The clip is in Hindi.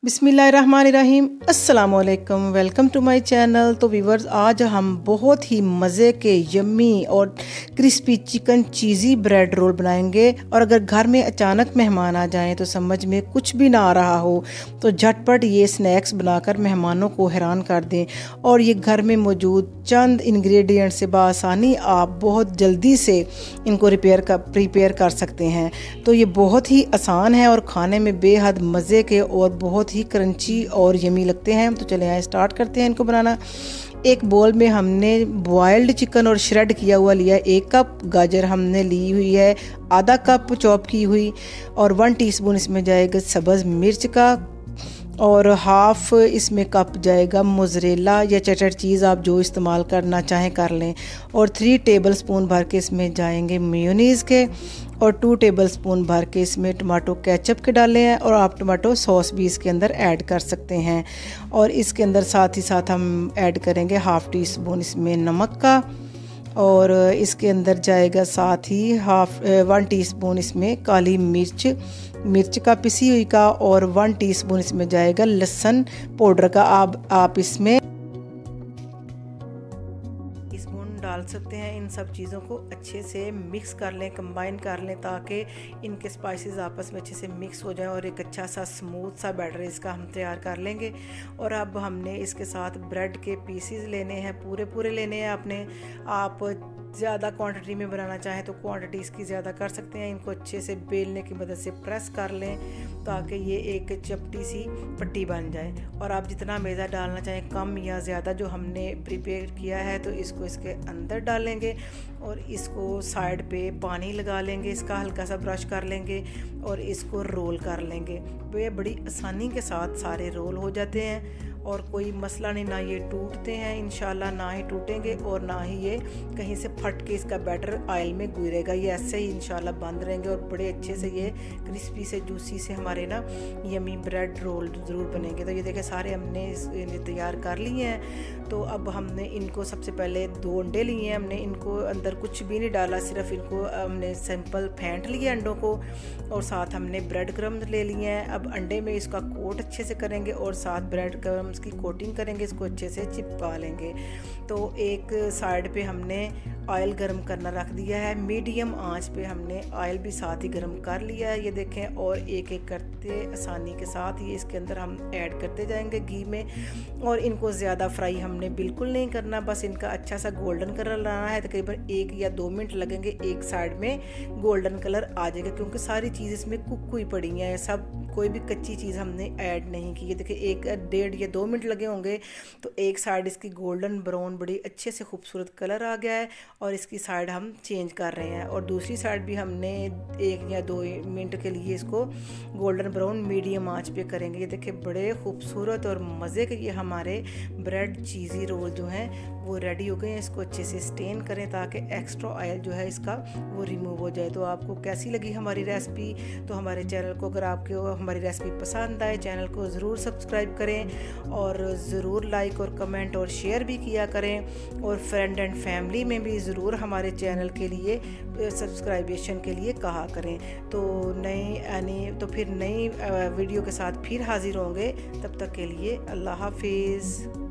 बिस्मिल्लाहिर्रहमानिर्रहीम, अस्सलामुअलैकुम। Welcome to my channel. तो व्यूवर्स, आज हम बहुत ही मज़े के यम्मी और crispy chicken cheesy bread roll बनाएंगे। और अगर घर में अचानक मेहमान आ जाएं तो समझ में कुछ भी ना आ रहा हो तो झटपट ये स्नैक्स बनाकर मेहमानों को हैरान कर दें। और ये घर में मौजूद चंद इंग्रेडिएंट से बआसानी आप बहुत जल्दी से इनको प्रिपेयर कर सकते हैं। तो ये बहुत ही आसान है और खाने में बेहद मज़े के और बहुत ही क्रंची और यमी लगते हैं। तो चले आए स्टार्ट करते हैं इनको बनाना। एक बोल में हमने बॉयल्ड चिकन और श्रेड किया हुआ लिया। 1 कप गाजर हमने ली हुई है, आधा कप चॉप की हुई, और 1 टीस्पून इसमें जाएगा सब्ज़ मिर्च का, और हाफ इसमें कप जाएगा मोज़रेला या चटर चीज़, आप जो इस्तेमाल करना चाहें कर लें। और 3 टेबलस्पून भर के इसमें जाएंगे मेयोनीज़ के, और 2 टेबलस्पून भर के इसमें टमाटो केचप के डाले हैं, और आप टमाटो सॉस भी इसके अंदर ऐड कर सकते हैं। और इसके अंदर साथ ही साथ हम ऐड करेंगे हाफ़ टी स्पून इसमें नमक का, और इसके अंदर जाएगा साथ ही 1 टीस्पून इसमें काली मिर्च का पिसी हुई का, और 1 टीस्पून इसमें जाएगा लहसुन पाउडर का। आप इसमें स्पून डाल सकते हैं। इन सब चीज़ों को अच्छे से मिक्स कर लें, कंबाइन कर लें, ताकि इनके स्पाइसेस आपस में अच्छे से मिक्स हो जाएं और एक अच्छा सा स्मूथ सा बैटर इसका हम तैयार कर लेंगे। और अब हमने इसके साथ ब्रेड के पीसेस लेने हैं, पूरे लेने हैं आपने। आप ज़्यादा क्वांटिटी में बनाना चाहें तो क्वांटिटी इसकी ज़्यादा कर सकते हैं। इनको अच्छे से बेलने की मदद से प्रेस कर लें ताकि ये एक चपटी सी पट्टी बन जाए। और आप जितना मैदा डालना चाहें, कम या ज़्यादा, जो हमने प्रिपेयर किया है तो इसको इसके अंदर डालेंगे और इसको साइड पे पानी लगा लेंगे, इसका हल्का सा ब्रश कर लेंगे और इसको रोल कर लेंगे। तो ये बड़ी आसानी के साथ सारे रोल हो जाते हैं और कोई मसला नहीं, ना ये टूटते हैं इंशाल्लाह, ना ही टूटेंगे और ना ही ये कहीं से फट के इसका बैटर ऑयल में गुजरेगा। ये ऐसे ही इंशाल्लाह बंद रहेंगे और बड़े अच्छे से ये क्रिस्पी से जूसी से हमारे ना यमी ब्रेड रोल ज़रूर बनेंगे। तो ये देखें सारे हमने तैयार कर लिए हैं। तो अब हमने इनको सबसे पहले 2 अंडे लिए हैं, हमने इनको अंदर कुछ भी नहीं डाला, सिर्फ इनको हमने सिंपल फेंट लिया अंडों को, और साथ हमने ब्रेड क्रम्स ले लिए हैं। अब अंडे में इसका कोट अच्छे से करेंगे और साथ ब्रेड क्रम्स की कोटिंग करेंगे, इसको अच्छे से चिपका लेंगे। तो एक साइड पे हमने ऑयल गर्म करना रख दिया है, मीडियम आंच पे हमने ऑयल भी साथ ही गर्म कर लिया है, ये देखें। और एक एक करते आसानी के साथ ये इसके अंदर हम ऐड करते जाएंगे घी में। और इनको ज़्यादा फ्राई हमने बिल्कुल नहीं करना, बस इनका अच्छा सा गोल्डन कलर लाना है। तकरीबन 1 या 2 मिनट लगेंगे, एक साइड में गोल्डन कलर आ जाएगा, क्योंकि सारी चीज़ इसमें कुक हुई पड़ी है, सब कोई भी कच्ची चीज़ हमने ऐड नहीं की। ये देखिए 1 डेढ़ या 2 मिनट लगे होंगे। तो एक साइड इसकी गोल्डन ब्राउन बड़ी अच्छे से खूबसूरत कलर आ गया है और इसकी साइड हम चेंज कर रहे हैं, और दूसरी साइड भी हमने 1 या 2 मिनट के लिए इसको गोल्डन ब्राउन मीडियम आंच पे करेंगे। ये देखिए बड़े खूबसूरत और मज़े के ये हमारे ब्रेड चीज़ी रोल जो हैं वो रेडी हो गए हैं। इसको अच्छे से स्टेन करें ताकि एक्स्ट्रा ऑयल जो है इसका वो रिमूव हो जाए। तो आपको कैसी लगी हमारी रेसिपी? तो हमारे चैनल को, अगर आपको हमारी रेसिपी पसंद आए, चैनल को ज़रूर सब्सक्राइब करें और ज़रूर लाइक और कमेंट और शेयर भी किया करें, और फ्रेंड एंड फैमिली में भी ज़रूर हमारे चैनल के लिए सब्सक्राइबेशन के लिए कहा करें। तो फिर नई वीडियो के साथ फिर हाज़िर होंगे। तब तक के लिए अल्लाह हाफिज़।